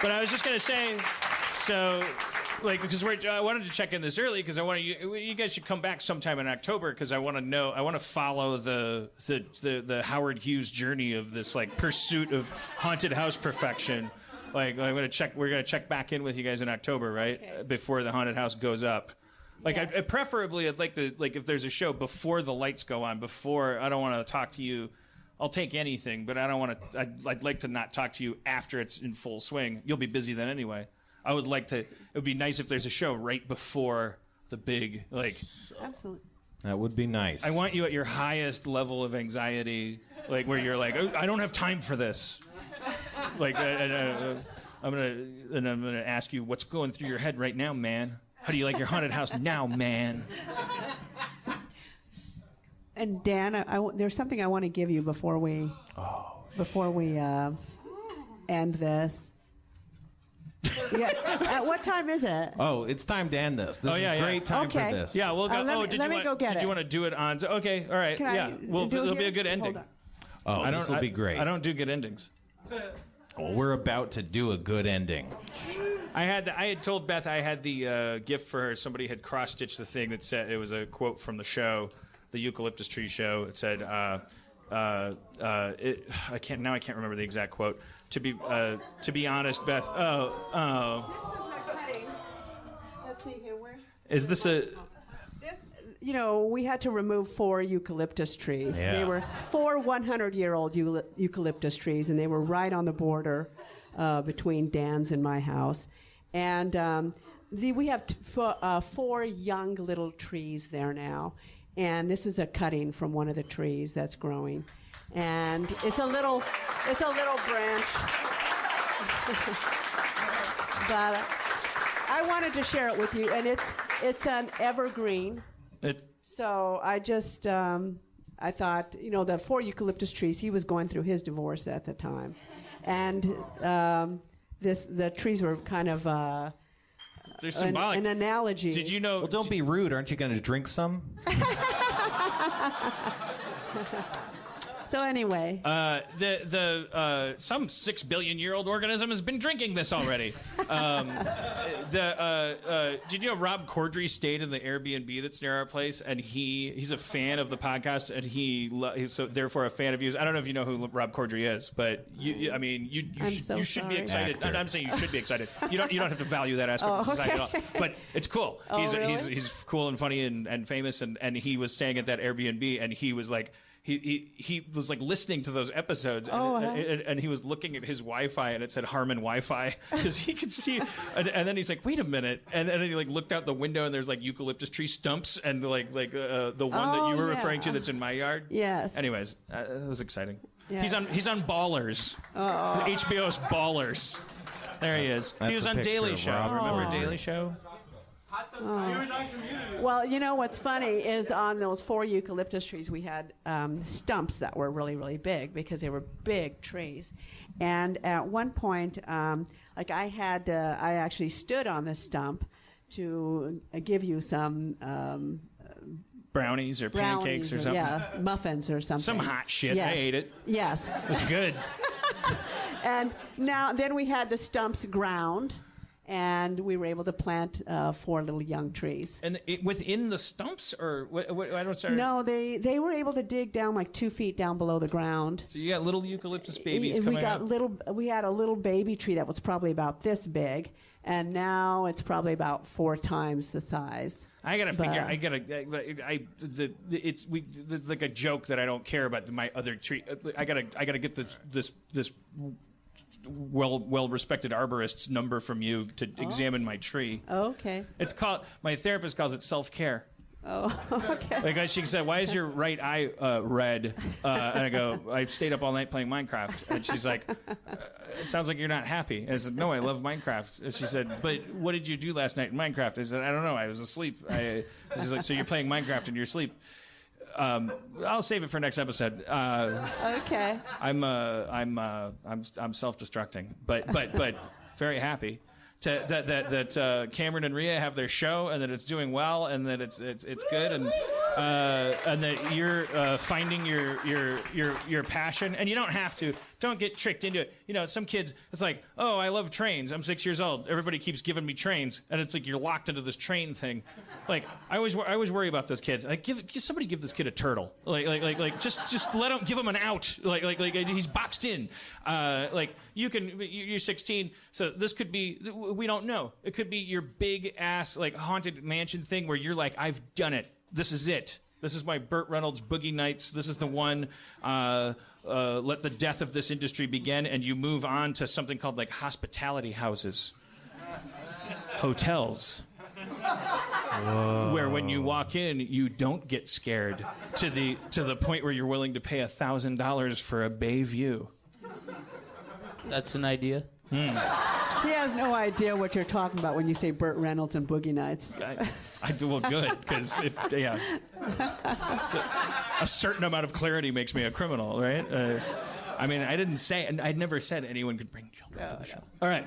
But I was just gonna say, so like because I wanted to check in this early because I want you guys should come back sometime in October because I want to follow the Howard Hughes journey of this like pursuit of haunted house perfection. Like we're gonna check back in with you guys in October, right? Okay. Before the haunted house goes up. Like, yes. Preferably, I'd like to, like, if there's a show before the lights go on, I don't want to talk to you. I'll take anything, but I don't want to, I'd like to not talk to you after it's in full swing. You'll be busy then anyway. I would like to, it would be nice if there's a show right before the big, like. Absolutely. That would be nice. I want you at your highest level of anxiety, like, where you're like, oh, I don't have time for this. Like, I'm gonna ask you what's going through your head right now, man. How do you like your haunted house now, man? And Dan, there's something I want to give you before we end this. Yeah. What time is it? Oh, it's time to end this. This is a great time for this. Yeah, we'll go. Let me go get it. Did you want to do it on? Okay, all right. It'll be a good ending. Oh, this will be great. I don't do good endings. Well, we're about to do a good ending. I had told Beth I had the gift for her. Somebody had cross-stitched the thing that said it was a quote from the show, the Eucalyptus Tree show. It said, I can't remember the exact quote. To be honest, Beth. Let's see here. Where is this a? You know, we had to remove 4 eucalyptus trees. Yeah. They were 4 100-year-old eucalyptus trees, and they were right on the border between Dan's and my house. And we have 4 young little trees there now. And this is a cutting from one of the trees that's growing. And it's a little branch. But I wanted to share it with you. And it's an evergreen. So I just, I thought, the 4 eucalyptus trees, he was going through his divorce at the time. And the trees were kind of they're symbolic. An analogy. Did you know? Well, don't be rude. Aren't you going to drink some? So anyway, some 6 billion-year-old organism has been drinking this already. Did you know Rob Corddry stayed in the Airbnb that's near our place, and he's a fan of the podcast, and he's so therefore a fan of yours. I don't know if you know who Rob Corddry is, but you should be excited. I'm saying you should be excited. You don't have to value that aspect of society at all, but it's cool. He's cool and funny and famous, and he was staying at that Airbnb, and he was like. He was like listening to those episodes, and he was looking at his Wi-Fi, and it said Harmon Wi-Fi because he could see. And then he's like, "Wait a minute!" And then he like looked out the window, and there's like eucalyptus tree stumps, and the one that you were referring to that's in my yard. Yes. Anyways, that was exciting. Yes. He's on Ballers. HBO's Ballers. There he is. He was on Daily Show. Remember Daily Show? Well, you know what's funny is on those 4 eucalyptus trees we had stumps that were really, really big because they were big trees. And at one point, I actually stood on the stump to give you some brownies or pancakes or something. Yeah, muffins or something. Some hot shit. Yes. I ate it. Yes. It was good. And then we had the stumps ground. And we were able to plant 4 little young trees. And within the stumps, or what? I don't. Sorry. No, they were able to dig down like 2 feet down below the ground. So you got little eucalyptus babies coming out. We had a little baby tree that was probably about this big, and now it's probably about 4 times the size. I gotta figure. It's like a joke that I don't care about my other tree. I gotta get this well-respected arborist's number from you to examine my tree. Oh, okay. It's called. My therapist calls it self-care. Oh, okay. Like she said, "Why is your right eye red?" And I go, "I stayed up all night playing Minecraft." And she's like, "It sounds like you're not happy." And I said, "No, I love Minecraft." And she said, "But what did you do last night in Minecraft?" I said, "I don't know. I was asleep." She's like, "So you're playing Minecraft in your sleep?" I'll save it for next episode. Okay. I'm self-destructing, but very happy that Cameron and Rhea have their show and that it's doing well and that it's good and and that you're finding your passion, and you don't have to. Don't get tricked into it. You know, some kids, it's like, oh, I love trains. I'm 6 years old. Everybody keeps giving me trains, and it's like you're locked into this train thing. Like I always worry about those kids. Like, somebody give this kid a turtle. Like just let him, give him an out. Like he's boxed in. Like you're 16, so this could be, we don't know. It could be your big ass like haunted mansion thing where you're like, I've done it. This is it. This is my Burt Reynolds Boogie Nights. This is the one. Let the death of this industry begin, and you move on to something called like hospitality houses, hotels. Whoa. Where when you walk in, you don't get scared to the point where you're willing to pay $1,000 for a bay view. That's an idea. He has no idea what you're talking about when you say Burt Reynolds and Boogie Nights. I do, well, good, because so a certain amount of clarity makes me a criminal, right? I mean, I'd never said anyone could bring children to the show. All right.